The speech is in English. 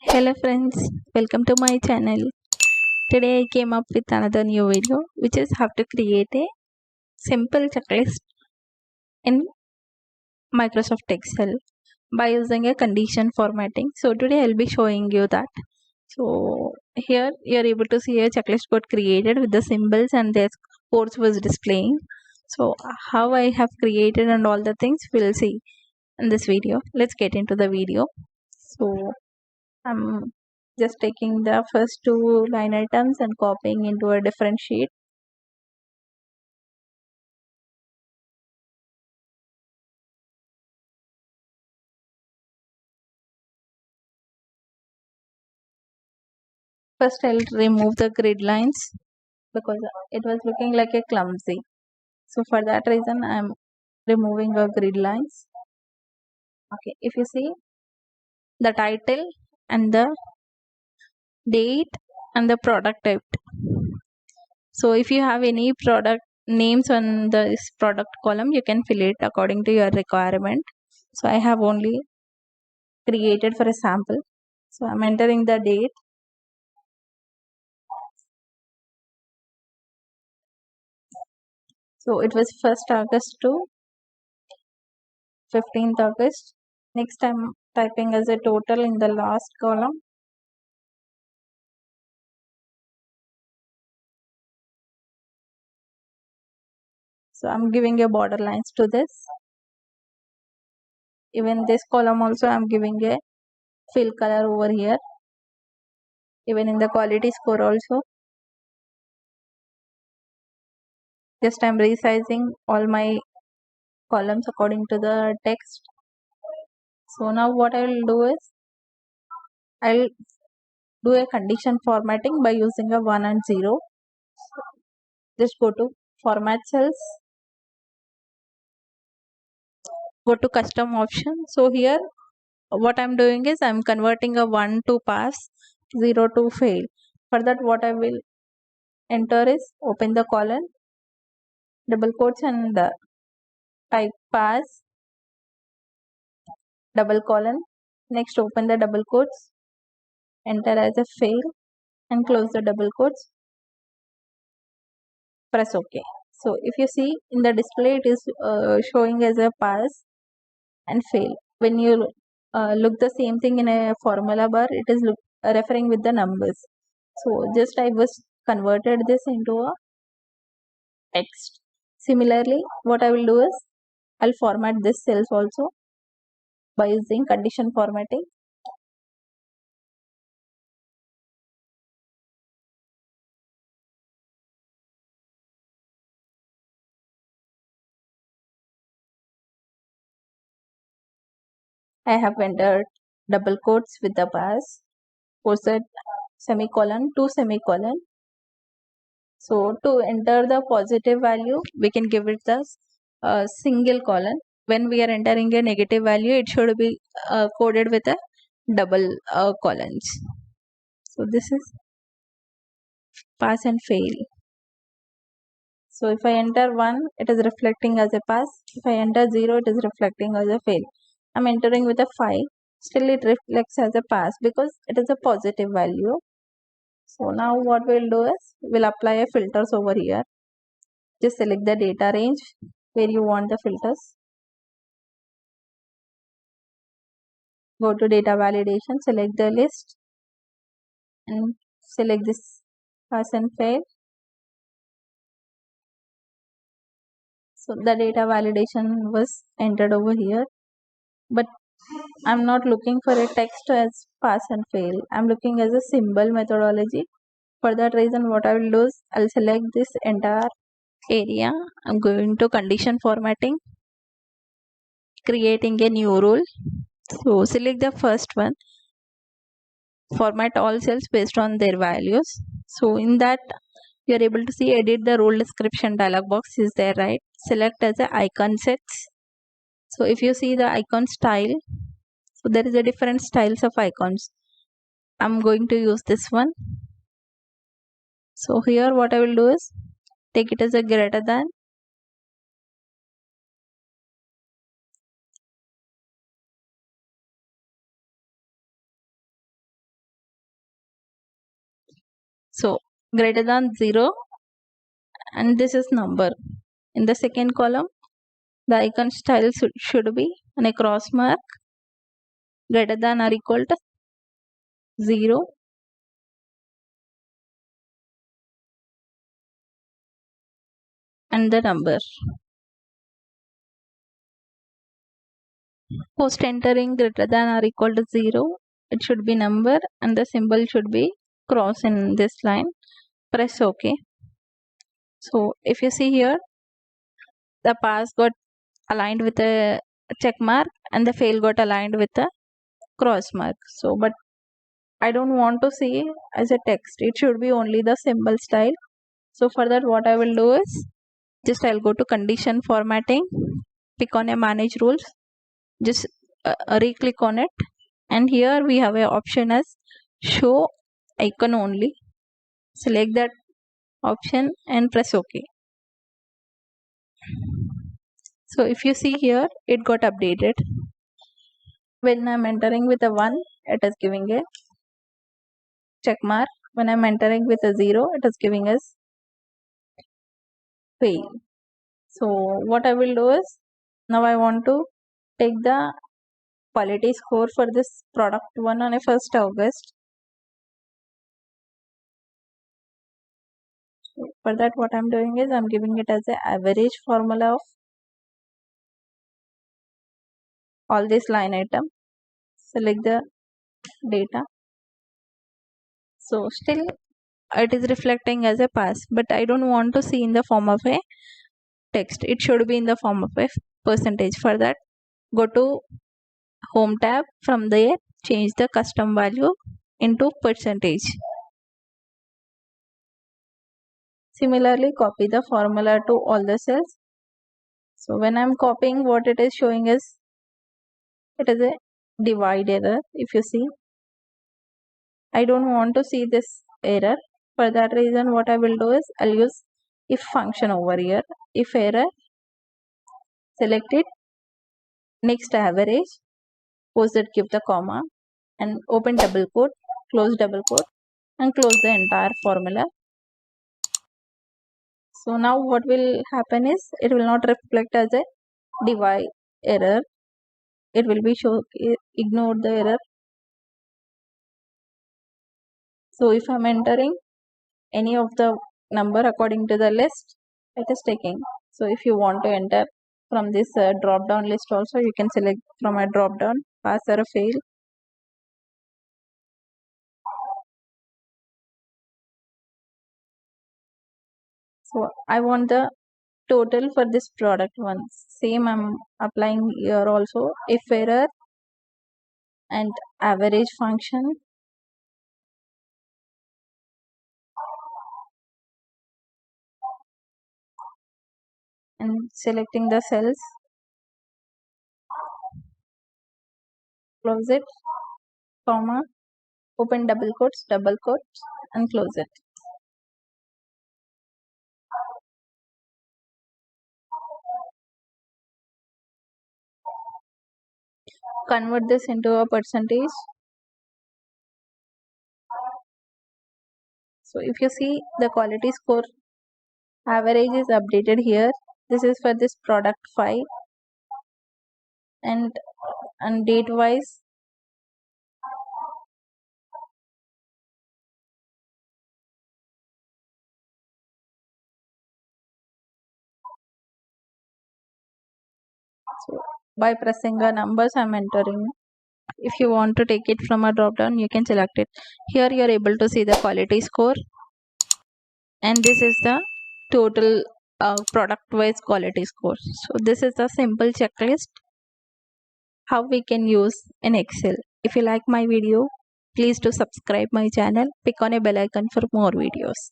Hello friends, welcome to my channel. Today I came up with another new video which is how to create a simple checklist in Microsoft Excel by using a condition formatting. So today I'll be showing you that. So here you're able to see a checklist got created with the symbols and their codes was displaying. So how I have created and all the things we'll see in this video. Let's get into the video. So I'm just taking the first two line items and copying into a different sheet. First, I'll remove the grid lines because it was looking like a clumsy. So for that reason, I'm removing the grid lines. Okay, if you see the title and the date and the product type. So if you have any product names on this product column, you can fill it according to your requirement. So I have only created for a sample. So I'm entering the date. So it was 1st August to 15th August. Next I'm typing as a total in the last column. So I'm giving a border lines to this. Even this column also I'm giving a fill color over here. Even in the quality score also. Just I'm resizing all my columns according to the text. So now what I will do is I'll do a condition formatting by using a 1 and 0. Just go to format cells, go to custom option. So here what I'm doing is I'm converting a 1 to pass, 0 to fail. For that what I will enter is open the column, double quotes and type pass, double column. Next open the double quotes, enter as a fail and close the double quotes, press OK. So if you see in the display it is showing as a pass and fail. When you look the same thing in a formula bar, it is referring with the numbers. So just I was converted this into a text. Similarly, what I will do is I'll format this cells also by using condition formatting. I have entered double quotes with the pass, posted semicolon, two semicolon. So to enter the positive value, we can give it the single colon. When we are entering a negative value, it should be coded with a double colons. So this is pass and fail. So if I enter 1, it is reflecting as a pass. If I enter 0, it is reflecting as a fail. I'm entering with a 5. Still it reflects as a pass because it is a positive value. So now what we'll do is we'll apply a filters over here. Just select the data range where you want the filters. Go to data validation, select the list and select this pass and fail. So the data validation was entered over here, but I'm not looking for a text as pass and fail. I'm looking as a symbol methodology. For that reason, what I will do is I'll select this entire area. I'm going to condition formatting, creating a new rule. So select the first one, format all cells based on their values. So in that you are able to see edit the role description dialog box is there, right? Select as a icon sets. So if you see the icon style, so there is a different styles of icons. I'm going to use this one. So here what I will do is take it as a greater than, So greater than 0, and this is number. In the second column, the icon style should be a cross mark greater than or equal to 0, and the number. Post entering greater than or equal to 0, it should be number and the symbol should be cross in this line. Press OK. So if you see here, the pass got aligned with a check mark and the fail got aligned with a cross mark. So but I don't want to see as a text, it should be only the symbol style. So for that, what I will do is just I'll go to condition formatting, pick on a manage rules, just re-click on it, and here we have a option as show icon only. Select that option and press OK. So if you see here, it got updated. When I'm entering with a 1, it is giving a check mark. When I'm entering with a 0, it is giving us fail. So what I will do is, now I want to take the quality score for this product 1 on a 1st August. So for that, what I'm doing is I'm giving it as an average formula of all this line item. Select the data. So still it is reflecting as a pass, but I don't want to see in the form of a text. It should be in the form of a percentage. For that, go to home tab. From there, change the custom value into percentage. Similarly, copy the formula to all the cells. So when I'm copying, what it is showing is, it is a divide error. If you see, I don't want to see this error. For that reason, what I will do is I'll use if function over here. If error, select it, next average, pause it, give the comma, and open double quote, close double quote, and close the entire formula. So now what will happen is, it will not reflect as a divide error. It will be ignore the error. So if I'm entering any of the number according to the list, it is taking. So if you want to enter from this drop down list also, you can select from a drop down pass or a fail. So I want the total for this product one. Same I'm applying here also. If error and average function. And selecting the cells, close it, comma, open double quotes, and close it. Convert this into a percentage. So if you see, the quality score average is updated here. This is for this product 5, and date wise, so by pressing the numbers I'm entering. If you want to take it from a drop down, you can select it. Here you are able to see the quality score, and this is the total product wise quality score. So this is a simple checklist how we can use in Excel. If you like my video, please do subscribe my channel, click on a bell icon for more videos.